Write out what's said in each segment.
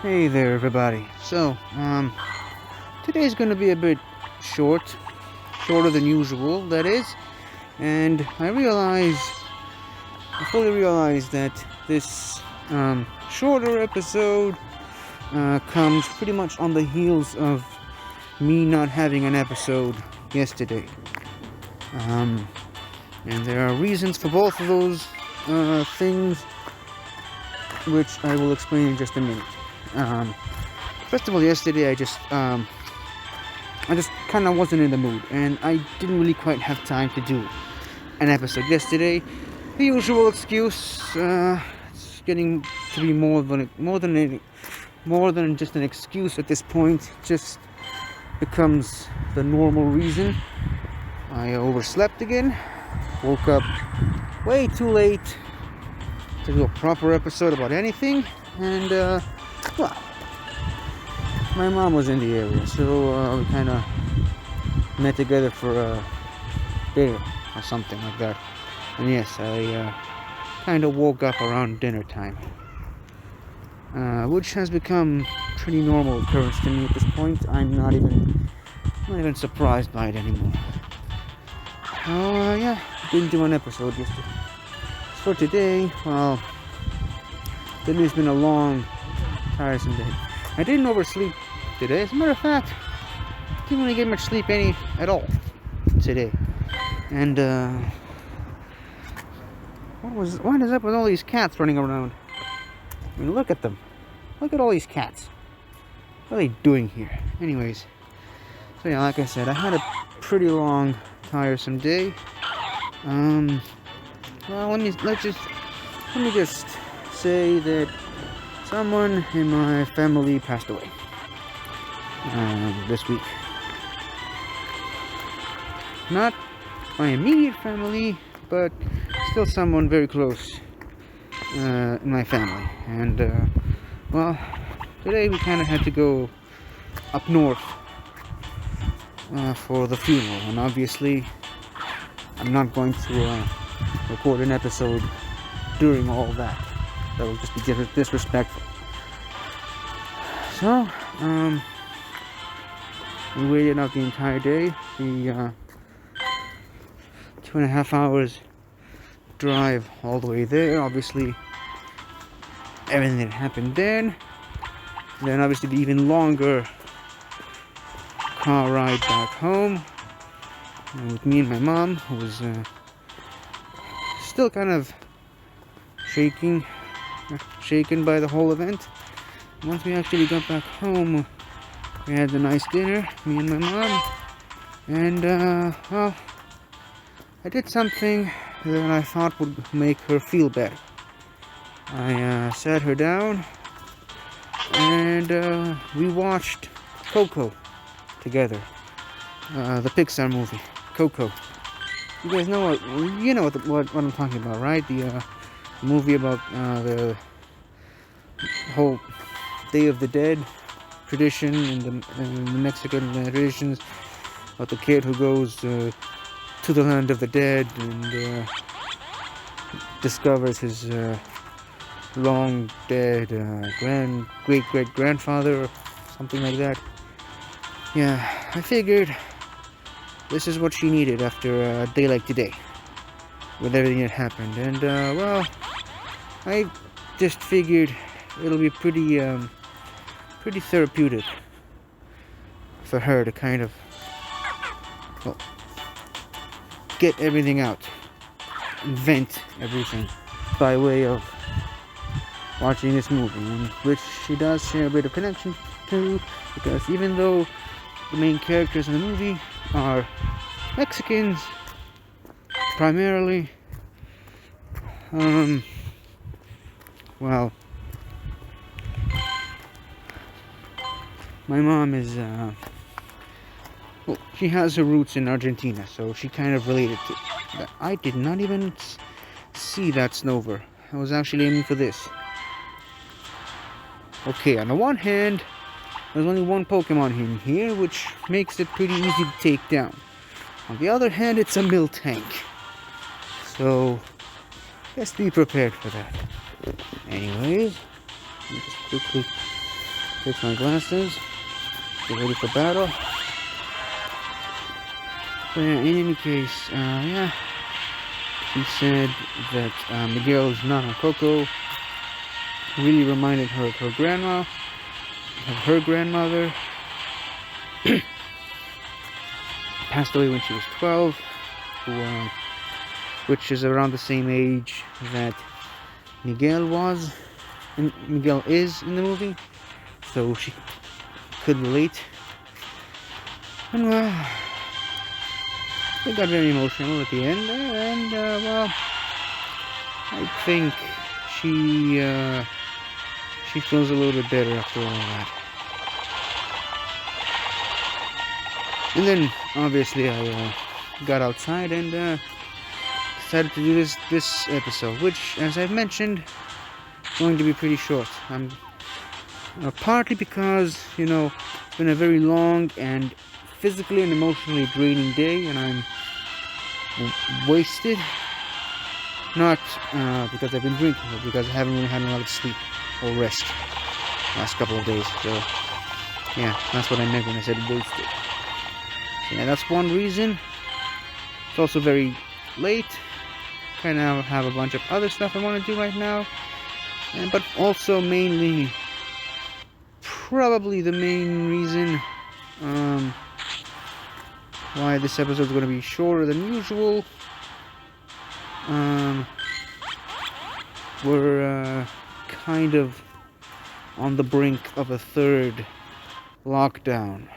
Hey there, everybody. Today's gonna be a bit shorter than usual, that is. And I fully realize that this shorter episode comes pretty much on the heels of me not having an episode yesterday. And there are reasons for both of those things, which I will explain in just a minute. First of all, yesterday I just kind of wasn't in the mood, and I didn't really quite have time to do an episode yesterday. The usual excuse. It's getting to be more than just an excuse at this point. It just becomes the normal reason. I overslept again. Woke up way too late to do a proper episode about anything, and well, my mom was in the area, so we kind of met together for a dinner or something like that. And yes, I kind of woke up around dinner time, which has become pretty normal occurrence to me at this point. I'm not even surprised by it anymore. So yeah, didn't do an episode yesterday. For today, well, today's been a long, tiresome day. I didn't oversleep today. As a matter of fact, I didn't really get much sleep at all today. And what is up with all these cats running around? I mean, look at them. Look at all these cats. What are they doing here? Anyways, so yeah, like I said, I had a pretty long, tiresome day. Well, let me just say that someone in my family passed away this week. Not my immediate family, but still someone very close in my family. And well, today we kind of had to go up north for the funeral, and obviously I'm not going to record an episode during all that. That would just be disrespectful. So, we waited out the entire day. The 2.5 hours drive all the way there. Obviously, everything that happened then obviously the even longer car ride back home with me and my mom, who was still kind of shaken by the whole event. Once we actually got back home, we had a nice dinner, me and my mom, and well, I did something that I thought would make her feel better. I sat her down, and we watched Coco together, the Pixar movie, Coco. You guys know what I'm talking about, right? The movie about the whole Day of the Dead tradition in the Mexican traditions, about the kid who goes to the land of the dead and discovers his long dead great grandfather or something like that. Yeah, I figured this is what she needed after a day like today, with everything that happened. And well, I just figured it'll be pretty therapeutic for her to kind of, well, get everything out and vent everything by way of watching this movie, in which she does share a bit of connection to, because even though the main characters in the movie are Mexicans primarily, well, my mom is well, she has her roots in Argentina, so she kind of related to that. I did not even see that Snover. I was actually aiming for this. Okay, on the one hand, there's only one Pokemon in here, which makes it pretty easy to take down. On the other hand, it's a Miltank. So, just be prepared for that. Anyways, let me just quickly Fix my glasses. Get ready for battle. But yeah, in any case, yeah. She said that Miguel's Nana Coco really reminded her of her grandma, of her grandmother. Passed away when she was 12, which is around the same age that Miguel was, and Miguel is in the movie, so she could relate. And well, they got very emotional at the end, and well, I think she feels a little bit better after all that. And then, obviously, I got outside and decided to do this episode, which, as I've mentioned, is going to be pretty short. Partly because, you know, it's been a very long and physically and emotionally draining day, and I'm wasted. Not because I've been drinking, but because I haven't really had a lot of sleep or rest last couple of days. So, yeah, that's what I meant when I said wasted. So, yeah, that's one reason. It's also very late. Kind of have a bunch of other stuff I want to do right now. But also mainly, probably the main reason why this episode is going to be shorter than usual. We're kind of on the brink of a third lockdown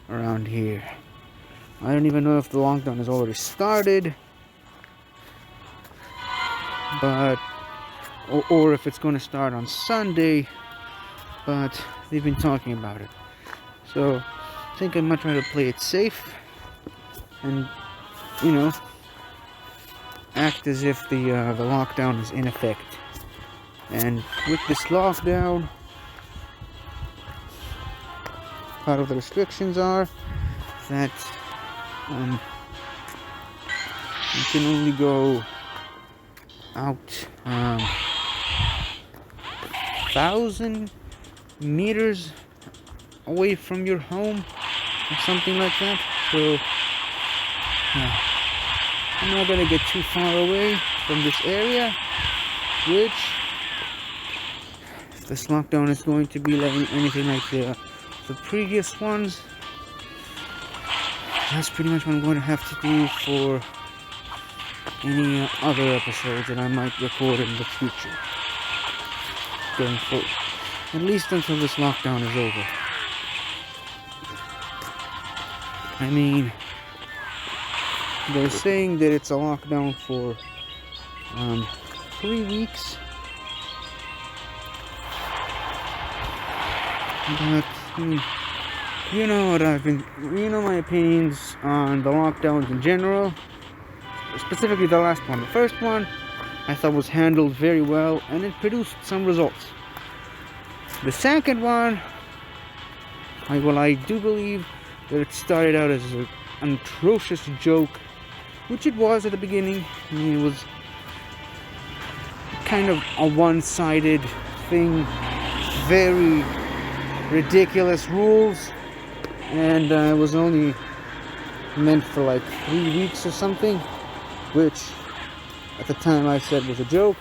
around here. I don't even know if the lockdown has already started, but or if it's going to start on Sunday, but they've been talking about it. So I think I might try to play it safe and, you know, act as if the lockdown is in effect. And with this lockdown, part of the restrictions are that you can only go out 1,000 meters away from your home or something like that. So I'm not gonna get too far away from this area, which, if this lockdown is going to be like anything like the previous ones, that's pretty much what I'm going to have to do for any other episodes that I might record in the future, going forward, at least until this lockdown is over. I mean, they're saying that it's a lockdown for 3 weeks, but you know what you know my opinions on the lockdowns in general, specifically the last one. The first one I thought was handled very well and it produced some results. The second one, I do believe that it started out as an atrocious joke, which it was at the beginning. I mean, it was kind of a one-sided thing, very ridiculous rules, and it was only meant for like 3 weeks or something, which at the time I said was a joke.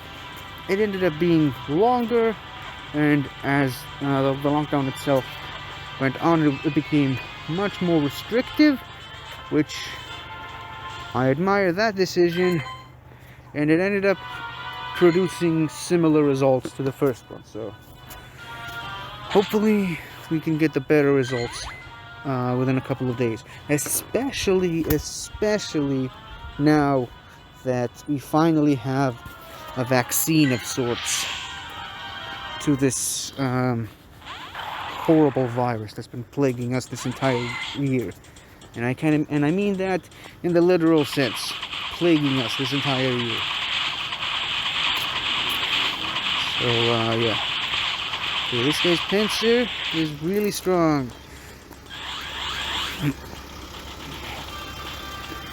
It ended up being longer, and as the lockdown itself went on, it became much more restrictive, which I admire that decision, and it ended up producing similar results to the first one. So hopefully we can get the better results within a couple of days, especially now that we finally have a vaccine of sorts to this horrible virus that's been plaguing us this entire year. And I mean that in the literal sense, plaguing us this entire year. So yeah. Okay, this guy's pincer is really strong.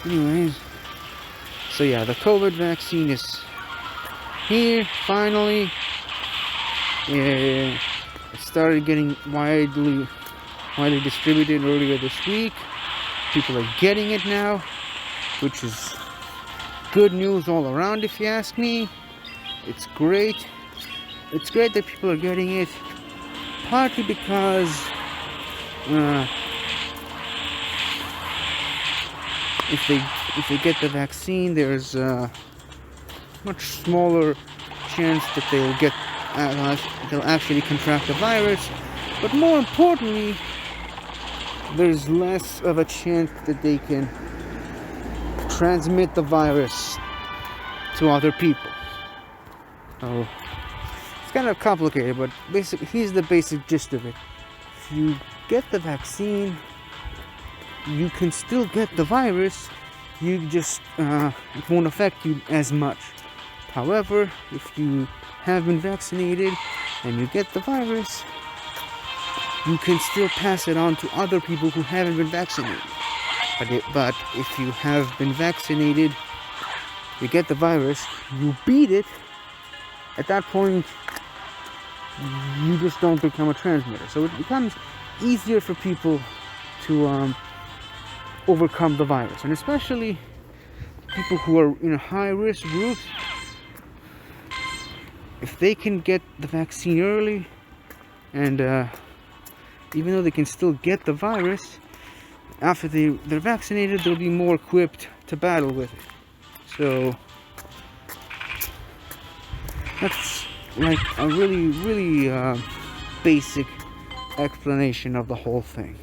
Anyways, so yeah, the COVID vaccine is here finally. Yeah, It started getting widely distributed earlier this week. People are getting it now, which is good news all around, if you ask me. It's great. It's great that people are getting it, partly because if they get the vaccine, there's a much smaller chance that they'll actually contract the virus. But more importantly, there's less of a chance that they can transmit the virus to other people. So it's kind of complicated, but here's the basic gist of it. If you get the vaccine, you can still get the virus. You just it won't affect you as much. However, if you have been vaccinated and you get the virus, you can still pass it on to other people who haven't been vaccinated. But if you have been vaccinated, you get the virus, you beat it, at that point, you just don't become a transmitter. So it becomes easier for people to overcome the virus. And especially people who are in high-risk groups, if they can get the vaccine early, and even though they can still get the virus, after they're vaccinated, they'll be more equipped to battle with it. So that's like a really basic explanation of the whole thing.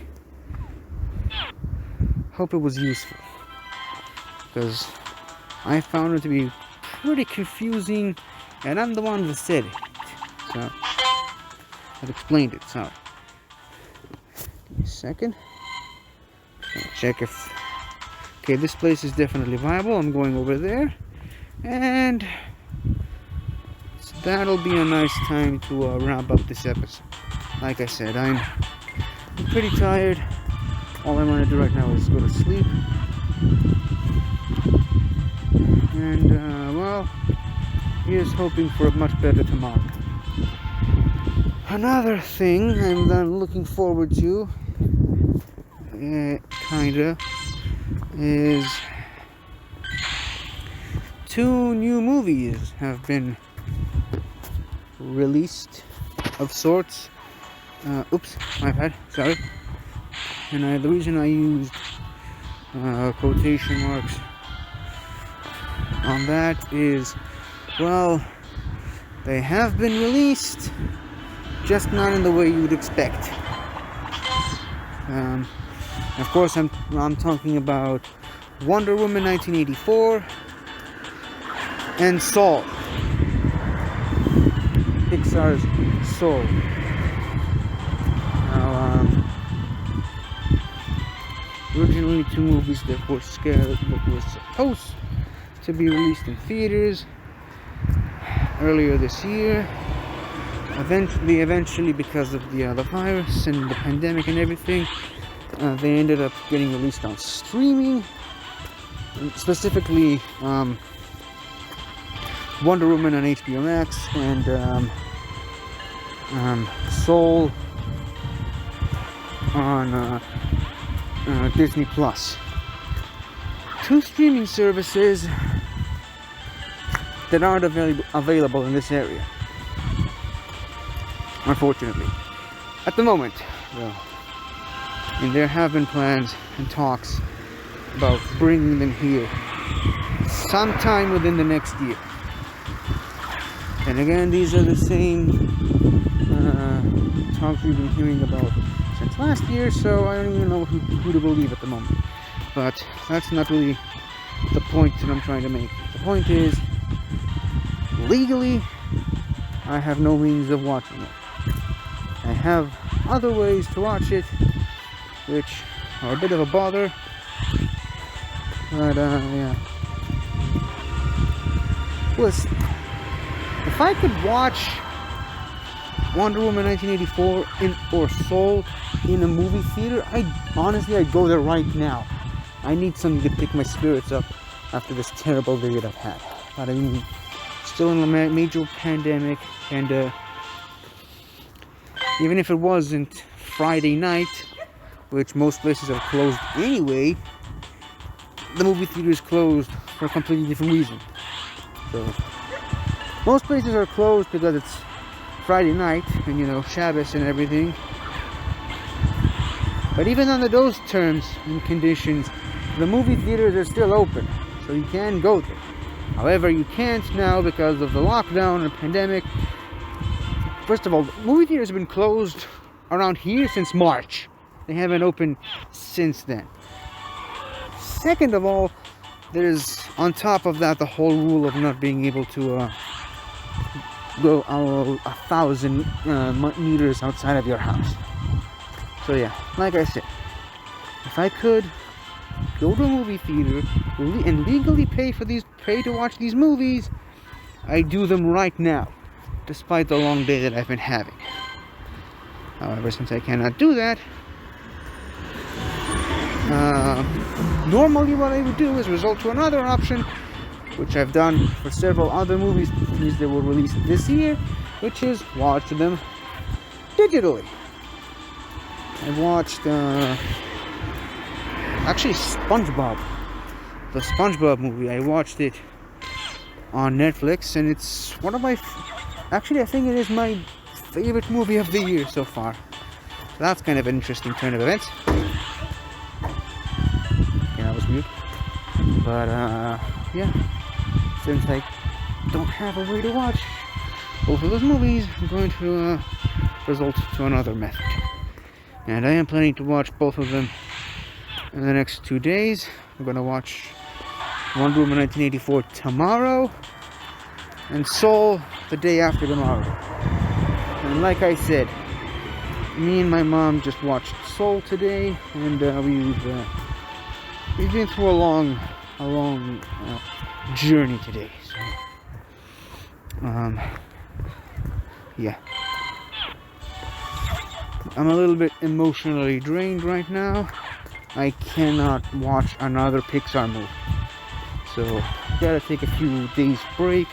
Hope it was useful, because I found it to be pretty confusing, and I'm the one that said it, so I've explained it. So give me a second. Check if okay, this place is definitely viable. I'm going over there, and that'll be a nice time to wrap up this episode. Like I said, I'm pretty tired. All I want to do right now is go to sleep. And well, here's hoping for a much better tomorrow. Another thing I'm looking forward to, kinda, is 2 new movies have been released of sorts. Oops, my bad, sorry. And the reason I used quotation marks on that is, well, they have been released, just not in the way you would expect. Of course, I'm talking about Wonder Woman 1984 and Soul, Pixar's Soul. Now, originally 2 movies that were supposed to be released in theaters earlier this year. Eventually, because of the virus and the pandemic and everything, they ended up getting released on streaming. Specifically, Wonder Woman on HBO Max and Soul on Disney Plus. 2 streaming services that aren't available in this area, unfortunately, at the moment. Well, and there have been plans and talks about bringing them here sometime within the next year. And again, these are the same talks we've been hearing about since last year, so I don't even know who to believe at the moment. But that's not really the point that I'm trying to make. The point is, legally, I have no means of watching it. I have other ways to watch it, which are a bit of a bother, but yeah. Listen, if I could watch Wonder Woman 1984 or Soul in a movie theater, I'd go there right now. I need something to pick my spirits up after this terrible day that I've had. But I mean, still in a major pandemic, and even if it wasn't Friday night, which most places are closed anyway, the movie theater is closed for a completely different reason. So most places are closed because it's Friday night and, you know, Shabbos and everything. But even under those terms and conditions, the movie theaters are still open, so you can go there. However, you can't now because of the lockdown and pandemic. First of all, movie theaters have been closed around here since March. They haven't opened since then. Second of all, there's on top of that the whole rule of not being able to go 1,000 meters outside of your house. So yeah, like I said, if I could go to a movie theater and legally pay to watch these movies, I do them right now, despite the long day that I've been having. However, since I cannot do that, normally what I would do is resort to another option, which I've done for several other movies that were released this year, which is watch them digitally. I watched actually SpongeBob, the SpongeBob movie. I watched it on Netflix, and it's one of my actually I think it is my favorite movie of the year so far. So that's kind of an interesting turn of events. Yeah, that was mute. But yeah, since I don't have a way to watch both of those movies, I'm going to resort to another method. And I am planning to watch both of them in the next 2 days. I'm going to watch Wonder Woman 1984 tomorrow, and Soul the day after tomorrow. And like I said, me and my mom just watched Soul today, and we've been through a long journey today. So, yeah. I'm a little bit emotionally drained right now. I cannot watch another Pixar movie. So, gotta take a few days break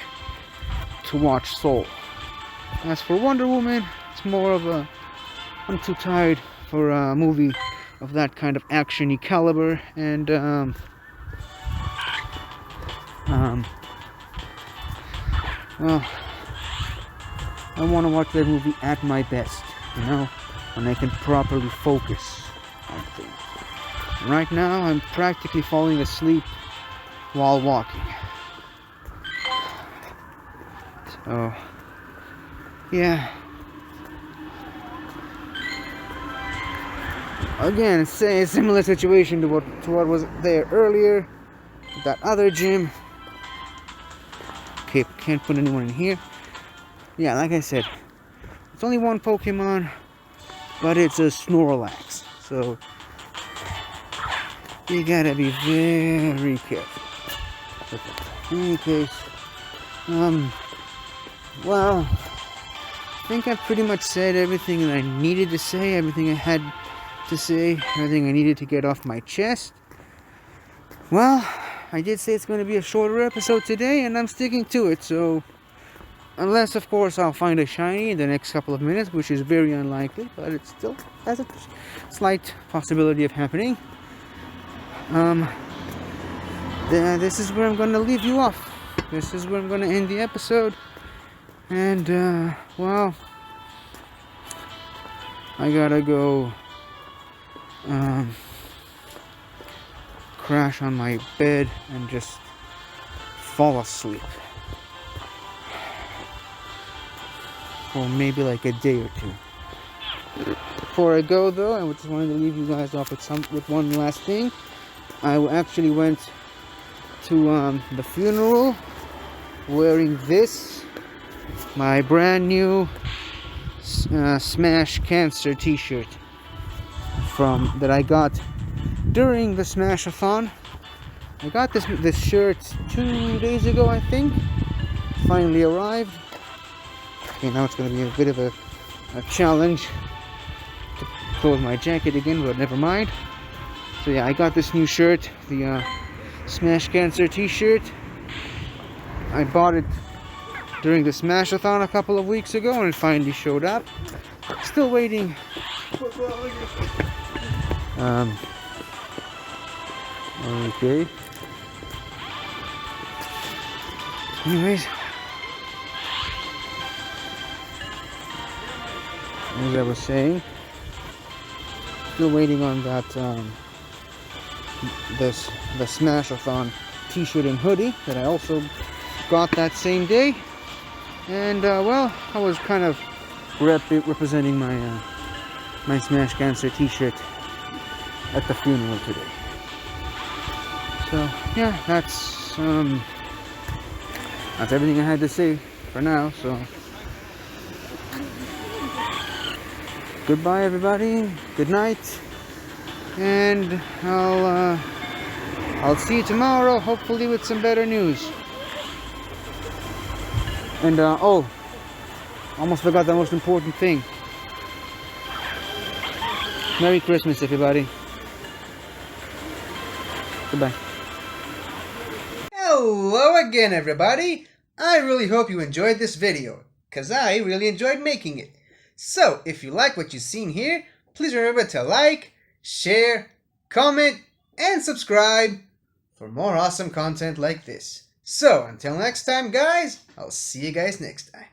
to watch Soul. As for Wonder Woman, it's more of a... I'm too tired for a movie of that kind of action-y caliber, and well, I want to watch that movie at my best, you know, when I can properly focus on things. Right now, I'm practically falling asleep while walking. So, yeah. Again, say a similar situation to what was there earlier, that other gym. Okay, can't put anyone in here. Yeah, like I said, it's only one Pokemon, but it's a Snorlax, so you gotta be very careful. In any case, well, I think I've pretty much said everything that I needed to say, everything I had to say, everything I needed to get off my chest. Well, I did say it's going to be a shorter episode today, and I'm sticking to it, so unless, of course, I'll find a shiny in the next couple of minutes, which is very unlikely, but it still has a slight possibility of happening. This is where I'm going to leave you off. This is where I'm going to end the episode. And, well, I gotta go crash on my bed and just fall asleep for maybe like a day or two. Before I go, though, I just wanted to leave you guys off with one last thing. I actually went to the funeral wearing this, my brand new Smash Cancer t-shirt that I got during the Smash-a-thon. I got this shirt 2 days ago, I think. Finally arrived. Okay, now it's going to be a bit of a challenge to close my jacket again, but never mind. So yeah, I got this new shirt, the Smash Cancer t-shirt. I bought it during the Smash-a-thon a couple of weeks ago, and it finally showed up. Still waiting. Okay. Anyways, as I was saying, still waiting on that the Smash-a-thon t-shirt and hoodie that I also got that same day. And well, I was kind of representing my my Smash Cancer t-shirt at the funeral today. So yeah, that's everything I had to say for now. So goodbye, everybody. Good night, and I'll see you tomorrow, hopefully with some better news. And oh, almost forgot the most important thing. Merry Christmas, everybody. Goodbye. Hello again, everybody. I really hope you enjoyed this video, cause I really enjoyed making it. So, if you like what you've seen here, please remember to like, share, comment, and subscribe for more awesome content like this. So, until next time, guys, I'll see you guys next time.